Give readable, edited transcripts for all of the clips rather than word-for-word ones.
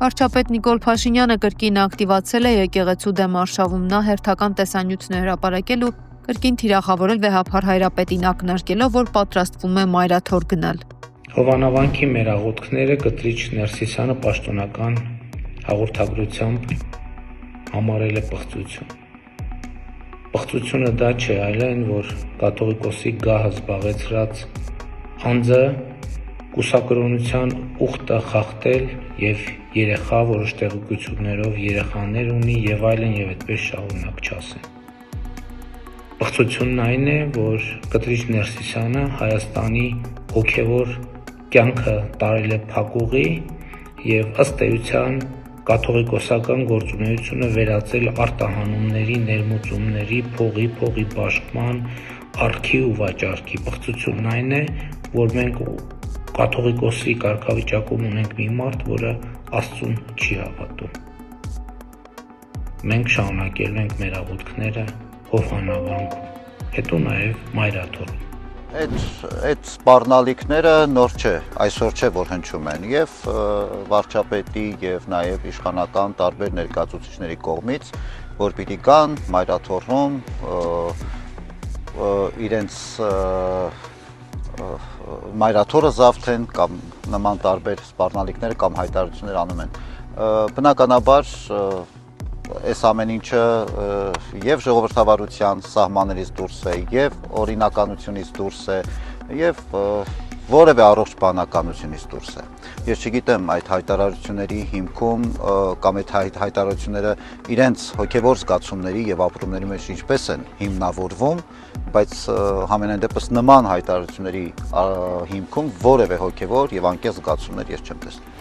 Վարչապետ Նիկոլ Փաշինյանը կրկին ակտիվացել է եկեղեցու դեմ արշավում, նա հերթական տեսանյութն է հրապարակել ու կրկին թիրախավորել վեհափառ Հայրապետին ակնարկելով, որ պատրաստվում է մայրաթոր գնալ։ Հովանավանքի մեր աղոթքները կտրիչ Ներսիսյանը պաշտոնական հաղորդագրությամբ համարել է պղծություն։ Պղծությունը դա չէ, այլ այն, որ կաթողիկոսի գահը զբաղեցրած անձը կուսակրոնության ուխտը խախտել եւ երեխա որոշ տեղեկություններով երեխաներ ունի եւ այլն եւ այդպես շարունակ չասեն։ Պղծությունն այն է, որ կտրիչ Ներսիսյանը Հայաստանի հոգեվոր կյանքը տարել է փակուղի եւ ըստ էության կաթողիկոսական գործունեությունը վերածել արտահանումների, ներմուծումների, փողի բաշխման, արքի ու վաճառքի։ Պղծությունն այն է, որ մենք կաթողիկոսի կարգավիճակում ունենք մի մարդ, որը Աստծուն չի հավատում։ Մենք շարունակելու ենք մեր աղոթքները Հովանավանքում, հետո նաև Մայրաթորում։ Այդ սպառնալիքները նոր չէ, այսօր չէ, որ հնչում են եւ վարչապետի եւ նաեւ իշխանական տարբեր ներկայացուցիչների կողմից, որ պիտի կան Մայրաթորում իրենց Մայրաթորը զավթեն կամ նման տարբեր սպառնալիքներ կամ հայտարարություններ անում են։ Բնականաբար այս ամեն ինչը եւ ժողովրդավարության սահմաններից դուրս է, եւ օրինականությունից դուրս է, եւ որևէ առողջ բանականությունից դուրս է։ Ես չգիտեմ այդ հայտարարությունների հիմքում կամ այդ հայտարարությունները իրենց հոգեվոր զգացումների եւ ապրումների մեջ ինչպես են հիմնավորվում, բայց համենայն դեպս նման հայտարարությունների հիմքում որևէ հոգեվոր եւ անկեղծ զգացումներ ես չեմ տեսնում։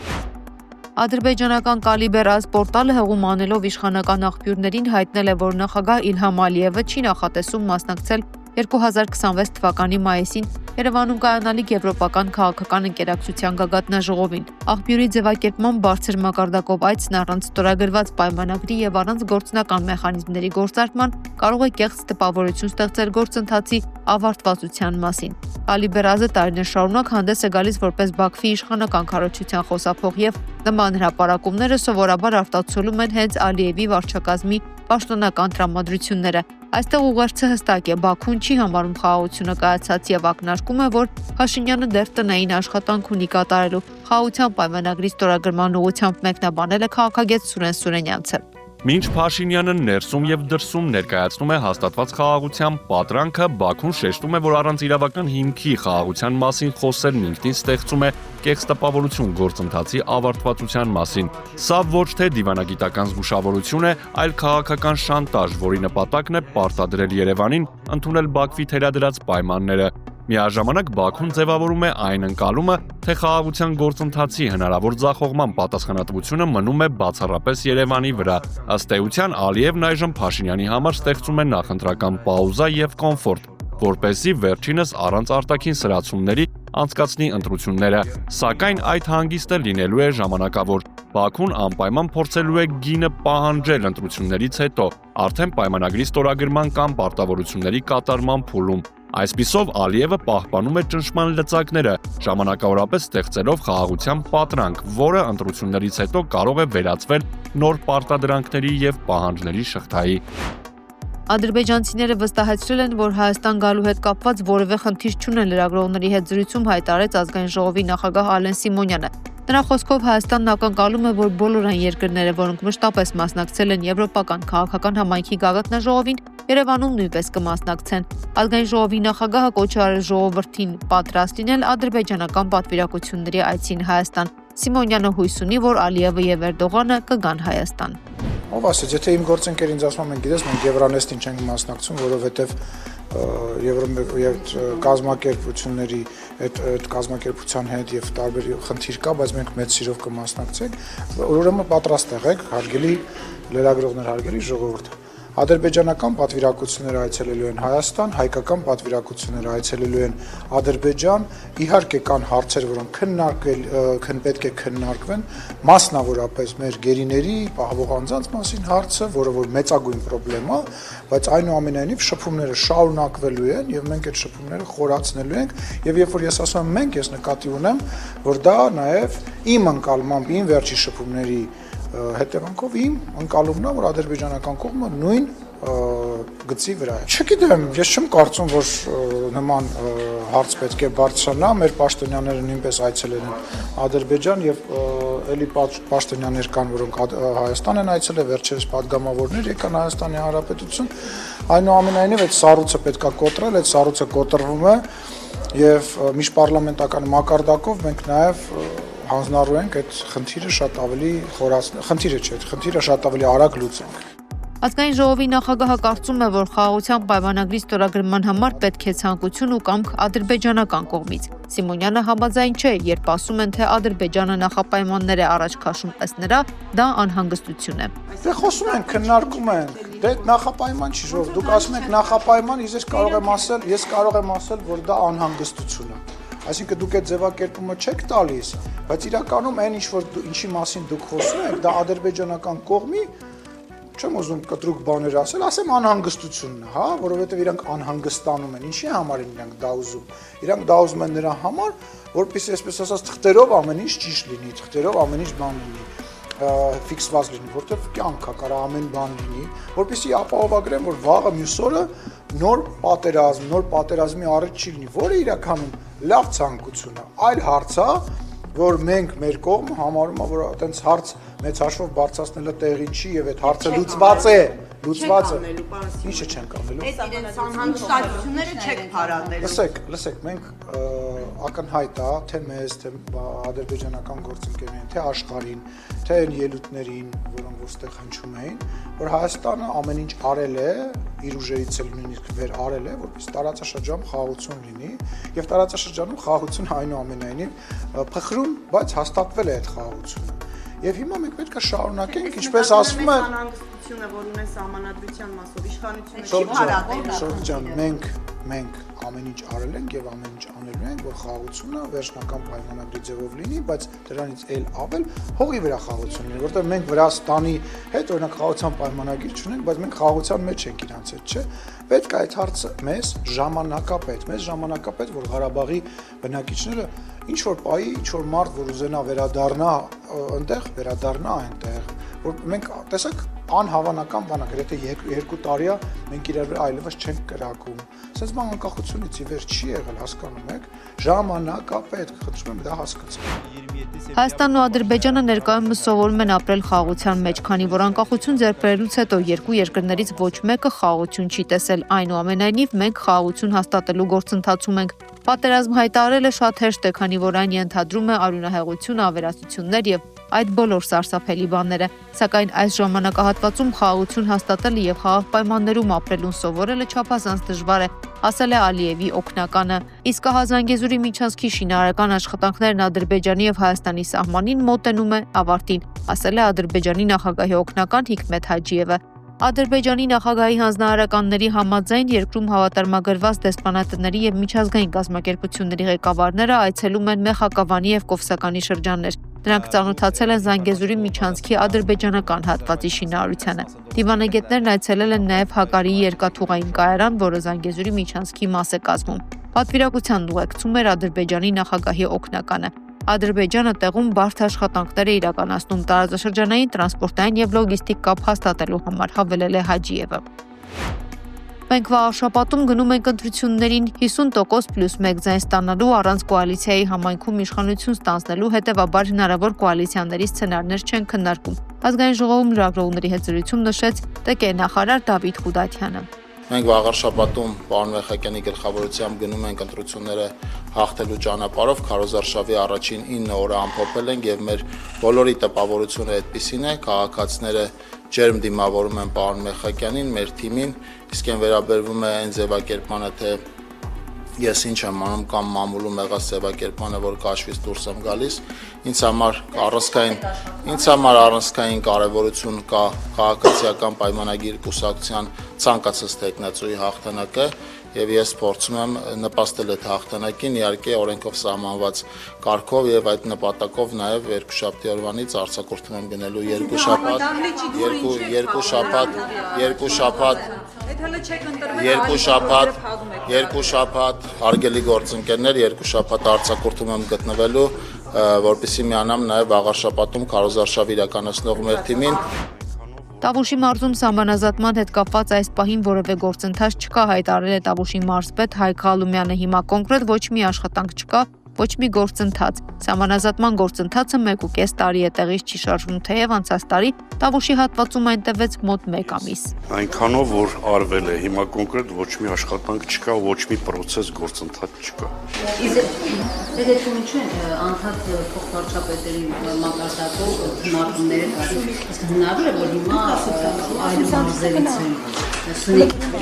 Ադրբեջանական Կալիբեր այս պորտալը հեղում անելով իշխանական աղբյուրներին հայտնել է, որ նախագահ Իլհամ Ալիևը չի նախատեսում մասնակցել 2026 թվականի մայիսին Երևանում կայանալիք Եվրոպական քաղաքական ընկերակցության գագաթնաժողովին։ Աղբյուրի ձևակերպման բարձր մակարդակով այցն առանց ստորագրված պայմանագրի եւ առանց գործնական մեխանիզմների գործարկման կարող է կեղծ տպավորություն ստեղծել գործընթացի ավարտվածության մասին։ Կալիբերազը տարիներ շարունակ հանդես է գալիս որպես Բաքվի իշխանական քարոզչության խոսափող եւ նման հրապարակումները սովորաբար արտացոլում են հենց Ալիևի վարչակազմի պաշտոնական տրամադրությունները։ Այստեղ ուղերձը հստակ է, Բաքուն չի համարում խաղաղությունը կայացած եւ ակնարկում է, որ Փաշինյանը դեռ տնային աշխատանք ունի կատարելու։ Խաղաղության պայմանագրի ստորագրման ուղղությամբ մեկնաբանել է քաղաքագետ Սուրեն Սուրենյանցը։ Մինչ Փաշինյանը ներսում եւ դրսում ներկայացնում է հաստատված խաղաղության պատրանքը, Բաքուն շեշտում է, որ առանց իրավական հիմքի խաղաղության մասին խոսելն ինքնին ստեղծում է կեղծ տպավորություն գործընթացի ավարտվածության մասին։ Սա ոչ թե դիվանագիտական զգուշավորություն է, այլ քաղաքական շանտաժ, որի նպատակն է պարտադրել Երևանին ընդունել Բաքվի թելադրած պայմանները։ Միաժամանակ Բաքուն ձևավորում է այն ընկալումը, թե խաղաղության գործընթացի հնարավոր ձախողման պատասխանատվությունը մնում է բացառապես Երևանի վրա։ Ըստ էության Ալիևն այժմ Փաշինյանի համար ստեղծում է նախընտրական պաուզա եւ կոմֆորտ, որպեսզի վերջինս առանց արտաքին սրացումների անցկացնի ընտրությունները։ Սակայն այդ հանգիստը լինելու է ժամանակավոր։ Բաքուն անպայման փորձելու է գինը պահանջել ընտրություններից հետո, արդեն պայմանագրի ստորագրման կամ պարտավորությունների կատարման փուլում։ Այսպիսով Ալիևը պահպանում է ճնշման լծակները, ժամանակավորապես ստեղծելով խաղաղության պատրանք, որը ընտրություններից հետո կարող է վերածվել նոր պարտադրանքների եւ պահանջների շղթայի։ Ադրբեջանցիները վստահեցրել են, որ Հայաստան գալու հետ կապված որևէ խնդիր չունեն լրագրողների հետ զրույցում հայտարարեց ազգային ժողովի նախագահ Ալեն Սիմոնյանը։ Նրա խոսքով Հայաստանն ակնկալում է, որ բոլոր այն երկրները, որոնք մշտապես մասնակցել են Եվրոպական քաղաքական համայնքի գագաթնաժողովին, Երևանում նույնպես կմասնակցեն։ Ազգային ժողովի նախագահը կոչ արել ժողովրդին պատրաստ լինել ադրբեջանական պատվիրակությունների այցին Հայաստան։ Սիմոնյանը հույս ունի, որ Ալիևը եւ Էրդողանը կգան Հայաստան։ Ով ասեց, եթե իմ գործընկերն ինձ ասում են, գիտես, մենք Եվրանեստին չենք մասնակցում, որովհետեւ կազմակերպությունների այդ կազմակերպության հետ եւ տարբեր խնդիր կա, բայց մենք մեծ սիրով կմասնակցենք, ուրեմն պատրաստ եղեք, հարգելի լրագրողներ, հարգելի ժողովուրդ։ Ադրբեջանական պատվիրակությունները այցելելու են Հայաստան, հայկական պատվիրակությունները այցելելու են Ադրբեջան, իհարկե կան հարցեր, որոնք պետք է քննարկվեն, մասնավորապես մեր գերիների պահվող անձանց մասին հարցը, որը որ մեծագույն պրոբլեմա, բայց այնուամենայնիվ շփումները շարունակվելու են եւ մենք այդ շփումները խորացնելու ենք եւ երբ որ ես ասում եմ մենք, ես նկատի ունեմ, որ դա նաեւ Իմ ընկալմամբ, իմ վերջի շփումների հետևանքով իմ ընկալումն է, որ ադրբեջանական կողմը նույն գծի վրա է։ Չգիտեմ, ես չեմ կարծում, որ նման հարց պետք է բարձրանա, մեր պաշտոնյաները նույնպես այցելել են Ադրբեջան եւ էլի պաշտոնյաներ կան, որոնք Հայաստան են այցելել, վերջերս падգամավորներ եկան Հայաստանի Հանրապետություն, այնուամենայնիվ այդ սառույցը պետք է կոտրել, այդ սառույցը կոտրվում է եւ միջպառլամենտական մակարդակով մենք նաեւ հանձնառու ենք այդ խնդիրը շատ ավելի խնդիրը շատ ավելի արագ լուծենք։ Ազգային ժողովի նախագահը կարծում է, որ խաղաղության պայմանագրի ստորագրման համար պետք է ցանկություն ու կամք ադրբեջանական կողմից։ Սիմոնյանը համաձայն չէ, երբ ասում են, թե Ադրբեջանը նախապայմաններ է առաջ քաշում, ըստ նրա, դա անհանգստություն է։ Դե խոսում ենք, քննարկում ենք։ Դե նախապայման չի, որ դուք ասում եք նախապայման, ես կարող եմ ասել, որ դա անհանգստություն է։ Այսինքն դուք այդ ձևակերպումը չեք տալիս, բայց իրականում այն ինչի մասին դուք խոսում եք, դա ադրբեջանական կողմի չեմ ուզում կտրուկ բաներ ասեմ անհանգստությունն է, հա, որովհետև իրանք անհանգստանում են։ Ինչի համար են իրանք դա ուզում։ Իրանք դա ուզում են նրա համար, որպեսզի այսպես ասած թղթերով ամեն ինչ ճիշտ լինի, թղթերով ամեն ինչ բան լինի, ֆիքսված լինի, որտեղ կյանք է, կարող ամեն բան լինի, որպեսզի ապահովագրեն, որ վաղը մյուս օրը նոր պատերազմի առիթ չի լինի, որը իրականում լավ ցանկություն է։ Այլ հարց է, որ մենք մեր կողմը համարում է, որ այտենց հարց մեծ հաշվով բարձրացնելը տեղին չի եւ այդ հարցը լուծված է։ Ինչը չենք անելու։ Այդ իրենց անհանգստությունները չեք փարատել։ Լսեք, մենք ակնհայտ է, թե մեզ, թե ադրբեջանական գործընկերներին, թե աշխարհին, թե այն ելույթներին, որոնք ոստեղ հնչում էին, որ Հայաստանը ամեն ինչ արել է, իր ուժերից էլ նույնիսկ վեր արել է, որպես տարածաշրջանում խաղաղություն լինի, եւ տարածաշրջանում խաղաղություն այնուամենայնիվ փխրուն, բայց հաստատվել է այդ խաղաղությունը։ Եվ հիմա մենք պետք է շարունակենք, ինչպես ասվում է, անհանգստությունը, որ ունեն սահմանադրության մասով իշխանությունը չի փարատել։ Շրջան, մենք ամեն ինչ արել ենք եւ ամեն ինչ անելու ենք, որ խաղաղությունը վերջնական պայմանագրի ձևով լինի, բայց դրանից էլ ավել հողի վրա խաղաղություն լինի, որտեղ մենք Վրաստանի հետ օրինակ խաղաղության պայմանագիր չունենք, բայց մենք խաղաղության մեջ ենք իրանց հետ, չէ՞։ Պետք է այդ հարցը մեզ ժամանակապետ, որ Ղարաբաղի բնակիչները ինչ որ պայի, ինչ որ մարդ, որ ուզենա վերադառնա այնտեղ, որ մենք տեսակ անհավանական բան է, գրեթե 2 տարի է մենք իրար վրա այլևս չենք կրակում։ Սենց բան անկախությունից ի վեր չի եղել, հասկանում եք, ժամանակապետ, խնդրում եմ դա հասկացեք։ Հայաստանն ու Ադրբեջանը ներկայումս սովորում են ապրել խաղաղության մեջ, քանի որ անկախություն ձեռք բերելուց հետո երկու երկրներից ոչ մեկը խաղաղություն չի տեսել, այնուամենայնիվ մենք խաղաղություն հաստատելու գործընթացում ենք։ Պատերազմ հայտարարելը շատ հեշտ է, քանի որ այն ենթադրում է արյունահեղություն, ավերածություններ եւ այդ բոլոր սարսափելի բաները, սակայն այս ժամանակահատվածում խաղաղություն հաստատելը եւ խաղաղ պայմաններում ապրելուն սովորելը չափազանց դժվար է, ասել է Ալիևի օգնականը։ Իսկ Ահազանգեզուրի միջանցքի շինարարական աշխատանքներն Ադրբեջանի եւ Հայաստանի սահմանին մոտենում է ավարտին, ասել է Ադրբեջանի նախագահի օգնական Հիկմետ Հաջիևը։ Ադրբեջանի նախագահի հանձնարարականների համաձայն երկրում հավատարմագրված դեսպանատների եւ միջազգային կազմակերպությունների ղեկավարները այցելում են Մեխակավանի եւ Կովսականի շրջաններ։ Նրանք ծանոթացել են Զանգեզուրի միջանցքի ադրբեջանական հատվածի շինարարությանը։ Դիվանագետներն այցելել են նաեւ Հակարիի երկաթուղային կայարան, որը Զանգեզուրի միջանցքի մաս է կազմում։ Պատվիրակության ուղեկցում էր Ադրբեջանի նախագահի օգնականը։ Ադրբեջանը տեղում բարդ աշխատանքներ է իրականացնում տարածաշրջանային տրանսպորտային եւ լոգիստիկ կապ հաստատելու համար, հավելել է Հաջիևը։ Մենք վաղաշաբաթում գնում ենք ընտրություններին 50% + 1 ձայն ստանալու առանց կոալիցիայի համայնքում իշխանություն ստանձնելու, հետևաբար հնարավոր կոալիցիաների սցենարներ չեն քննարկում։ Ազգային ժողովում լրագրողների հետ զրույցում նշեց ՏԿ նախարար Դավիթ Խուդատյանը։ Մենք վաղարշաբաթում պարոն Մեխակյանի գլխավորությամբ գնում ենք ընտրությունները հաղթելու ճանապարհով, քարոզարշավի առաջին 9 օրը ամփոփել ենք եւ մեր բոլորի տպավորությունը այդպեսին է, քաղաքացիները ջերմ դիմավորում են պարոն Մեխակյանին, մեր թիմին, իսկ այն վերաբերվում է այն ձևակերպմանը, թե ես ինչ եմ անում կամ մամուլում եղած ձևակերպմանը, որ կաշվից դուրս եմ գալիս, ինձ համար առանցքային կարևորություն կա քաղաքացիական պայմանագիր կուսակցության ցանկացած տեխնացուի հաղթանակը եւ ես փորձում եմ նպաստել այդ հաղթանակին, իհարկե օրենքով սահմանված կարգով եւ այդ նպատակով նաեւ երկուշաբթի օրվանից արձակուրդում եմ գնելու երկու շաբաթ հարգելի գործընկերներ, երկու շաբաթ արձակուրդում եմ գտնվելու, որպեսզի միանամ նաեւ աղարշապատում քարոզարշավ իրականացնող մեր թիմին։ Տավուշի մարզում սահմանազատման հետ կապված այս պահին որևէ գործընթաց չկա, հայտարարել է Տավուշի մարզպետ Հայկ Ղալումյանը։ Հիմա կոնկրետ ոչ մի աշխատանք չկա, ոչ մի գործընթաց։ Սահմանազատման գործընթացը 1.5 տարի է տեղից չի շարժվում, թեև անցած տարի Տավուշի հատվածում այն տևեց մոտ 1 ամիս։ Այնքանով որ արվել է, հիմա կոնկրետ ոչ մի աշխատանք չկա, ոչ մի process գործընթաց չկա։ Դե ինչու են անդադ փոխվարչապետերի մակարդակով քննարկումները կազմում, իսկ հնարավոր է որ հիմա այլ մարզերից են։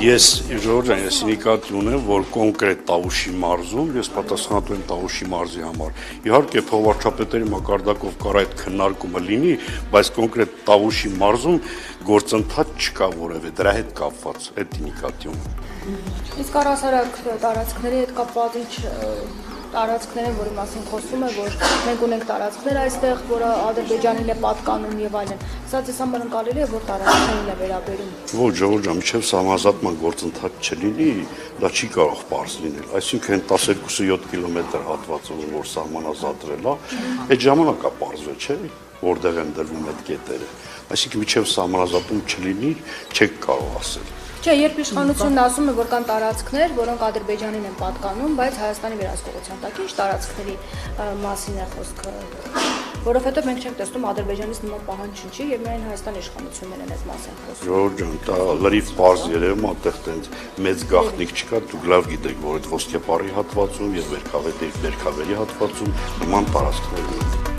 Ես Ժորժան, ես նկատի ունեմ, որ կոնկրետ Տավուշի մարզում ես պատասխանատու եմ Տավուշի մարզի համար։ Իհարկե փոխվարչապետերի մակարդակով կար այդ քննարկումը լինի, բայց կոնկրետ Տավուշի մարզում գործընթաց չկա որևէ դրա հետ կապված, այդ նկատի ունեմ։ Իսկ առհասարակ տարածքների հետ կապված ինչ տարածքներ են, որի մասին խոսում է, որ մենք ունենք տարածքներ այստեղ, որը Ադրբեջանին է պատկանում եւ այլն։ Սա ձեզ համար ընկալելի է, որ տարածքներին է վերաբերում։ Ոչ, Ժորժան, մինչև սահմանազատման գործընթաց չլինի, դա չի կարող պարզ լինել։ Այսինքն 12-7 կիլոմետր հատվածով որ սահմանազատվել է, այդ ժամանակ է պարզվել, չէ՞, որտեղ են դրվում այդ կետերը։ Այսինքն մինչև սահմանազատում չլինի, չեք կարող ասել։ Չէ, երբ իշխանությունն ասում է, որ կան տարածքներ, որոնք Ադրբեջանին են պատկանում, բայց Հայաստանի վերահսկողության տակ ինչ տարածքների մասին է խոսքը, որովհետև մենք չենք տեսնում Ադրբեջանից նման պահանջ չի եւ միայն Հայաստանի իշխանություններն են այդ մասին խոսում։ Ժորժան, դա լրիվ պարզ երևում է, այդտեղ տենց մեծ գաղտնիք չկա, դուք լավ գիտեք, որ այդ ոսկեպարի հատվածում եւ վերքավերի հատվածում նման տարածքներ ունեն։